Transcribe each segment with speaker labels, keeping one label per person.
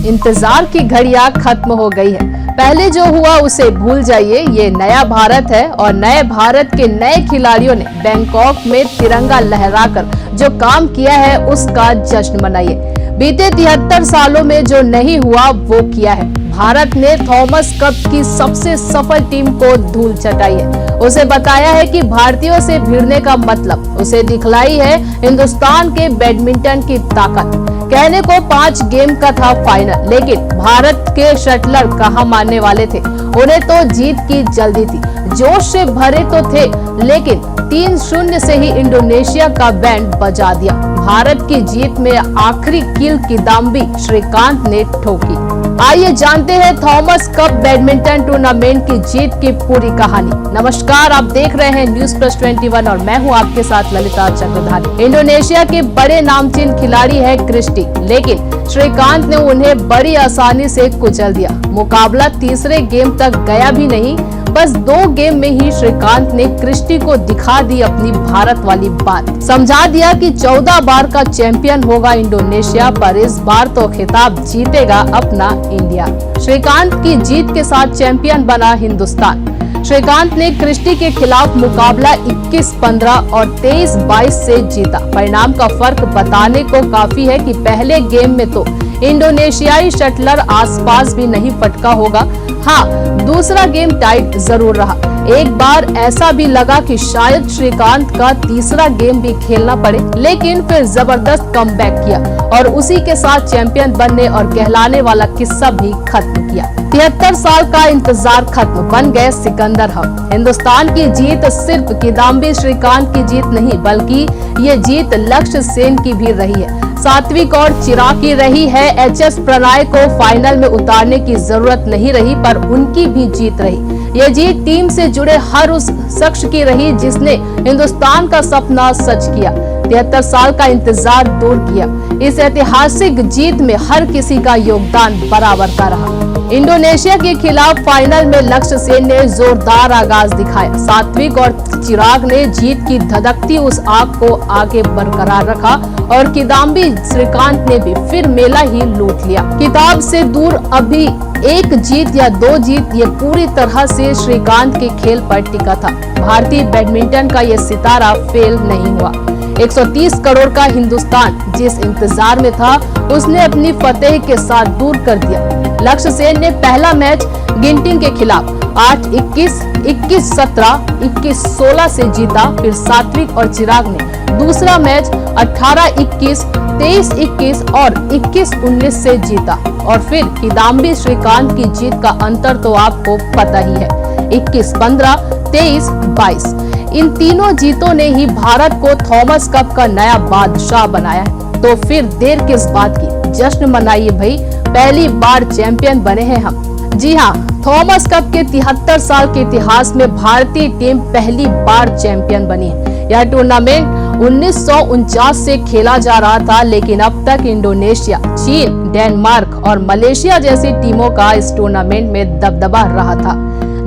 Speaker 1: इंतजार की घड़ियां खत्म हो गई है। पहले जो हुआ उसे भूल जाइए, ये नया भारत है और नए भारत के नए खिलाड़ियों ने बैंकॉक में तिरंगा लहराकर जो काम किया है उसका जश्न मनाइए। बीते 73 सालों में जो नहीं हुआ वो किया है। भारत ने थॉमस कप की सबसे सफल टीम को धूल चटाई है। उसे बताया है कि भारतीयों से भिड़ने का मतलब, उसे दिखलाई है हिंदुस्तान के बैडमिंटन की ताकत। कहने को 5 गेम का था फाइनल, लेकिन भारत के शटलर कहां मानने वाले थे। उन्हें तो जीत की जल्दी थी, जोश से भरे तो थे, लेकिन 3-0 से ही इंडोनेशिया का बैंड बजा दिया। भारत की जीत में आखिरी कील किदाम्बी श्रीकांत ने ठोकी। आइए जानते हैं थॉमस कप बैडमिंटन टूर्नामेंट की जीत की पूरी कहानी। नमस्कार, आप देख रहे हैं न्यूज प्लस 21 और मैं हूं आपके साथ ललिता चक्रधारी। इंडोनेशिया के बड़े नामचीन खिलाड़ी है क्रिस्टी, लेकिन श्रीकांत ने उन्हें बड़ी आसानी से कुचल दिया। मुकाबला तीसरे गेम तक गया भी नहीं, बस 2 गेम में ही श्रीकांत ने क्रिस्टी को दिखा दी अपनी भारत वाली बात। समझा दिया कि 14 बार का चैंपियन होगा इंडोनेशिया, पर इस बार तो खिताब जीतेगा अपना इंडिया। श्रीकांत की जीत के साथ चैंपियन बना हिंदुस्तान। श्रीकांत ने क्रिस्टी के खिलाफ मुकाबला 21-15 और 23-22 से जीता। परिणाम का फर्क बताने को काफी है कि पहले गेम में तो इंडोनेशियाई शटलर आसपास भी नहीं पटका होगा। हाँ, दूसरा गेम टाइट जरूर रहा। एक बार ऐसा भी लगा कि शायद श्रीकांत का तीसरा गेम भी खेलना पड़े, लेकिन फिर जबरदस्त कमबैक किया और उसी के साथ चैंपियन बनने और कहलाने वाला किस्सा भी खत्म किया। 73 साल का इंतजार खत्म, बन गए सिकंदर हम। हिंदुस्तान की जीत सिर्फ किदाम्बी श्रीकांत की जीत नहीं, बल्कि ये जीत लक्ष्य सेन की भी रही है, सात्विक और चिराग की रही है। एचएस प्रणय को फाइनल में उतारने की जरूरत नहीं रही, पर उनकी भी जीत रही। ये जीत टीम से जुड़े हर उस शख्स की रही जिसने हिंदुस्तान का सपना सच किया, 73 साल का इंतजार दूर किया। इस ऐतिहासिक जीत में हर किसी का योगदान बराबर का रहा। इंडोनेशिया के खिलाफ फाइनल में लक्ष्य सेन ने जोरदार आगाज दिखाया। सात्विक और चिराग ने जीत की धधकती उस आग को आगे बरकरार रखा और किदाम्बी श्रीकांत ने भी फिर मेला ही लूट लिया। किताब से दूर अभी 1 जीत या 2 जीत, ये पूरी तरह से श्रीकांत के खेल पर टिका था। भारतीय बैडमिंटन का ये सितारा फेल नहीं हुआ। 130 करोड़ का हिंदुस्तान जिस इंतजार में था, उसने अपनी फतेह के साथ दूर कर दिया। लक्ष्य सेन ने पहला मैच गिंटिंग के खिलाफ 8-21, 21-17, 21-16 से जीता। फिर सात्विक और चिराग ने दूसरा मैच 18-21, 23-21 और 21-19 से जीता। और फिर किदाम्बी श्रीकांत की जीत का अंतर तो आपको पता ही है, 21-15, 23-22। इन तीनों जीतों ने ही भारत को थॉमस कप का नया बादशाह बनाया है। तो फिर देर किस बात की, जश्न मनाइए भाई, पहली बार चैंपियन बने हैं हम। जी हाँ, थॉमस कप के 73 साल के इतिहास में भारतीय टीम पहली बार चैंपियन बनी है। यह टूर्नामेंट 1949 से खेला जा रहा था, लेकिन अब तक इंडोनेशिया, चीन, डेनमार्क और मलेशिया जैसी टीमों का इस टूर्नामेंट में दबदबा रहा था,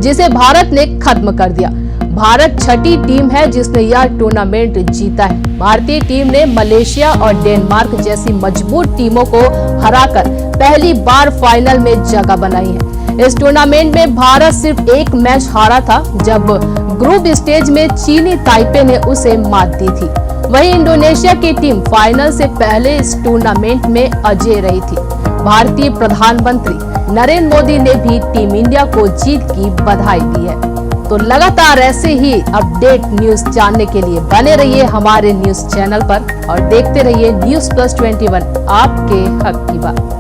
Speaker 1: जिसे भारत ने खत्म कर दिया। भारत 6ठी टीम है जिसने यह टूर्नामेंट जीता है। भारतीय टीम ने मलेशिया और डेनमार्क जैसी मजबूत टीमों को हराकर पहली बार फाइनल में जगह बनाई है। इस टूर्नामेंट में भारत सिर्फ 1 मैच हारा था, जब ग्रुप स्टेज में चीनी ताइपे ने उसे मात दी थी। वहीं इंडोनेशिया की टीम फाइनल से पहले इस टूर्नामेंट में अजेय रही थी। भारतीय प्रधानमंत्री नरेंद्र मोदी ने भी टीम इंडिया को जीत की बधाई दी है। तो लगातार ऐसे ही अपडेट न्यूज जानने के लिए बने रहिए हमारे न्यूज चैनल पर और देखते रहिए न्यूज प्लस 21, आपके हक की बात।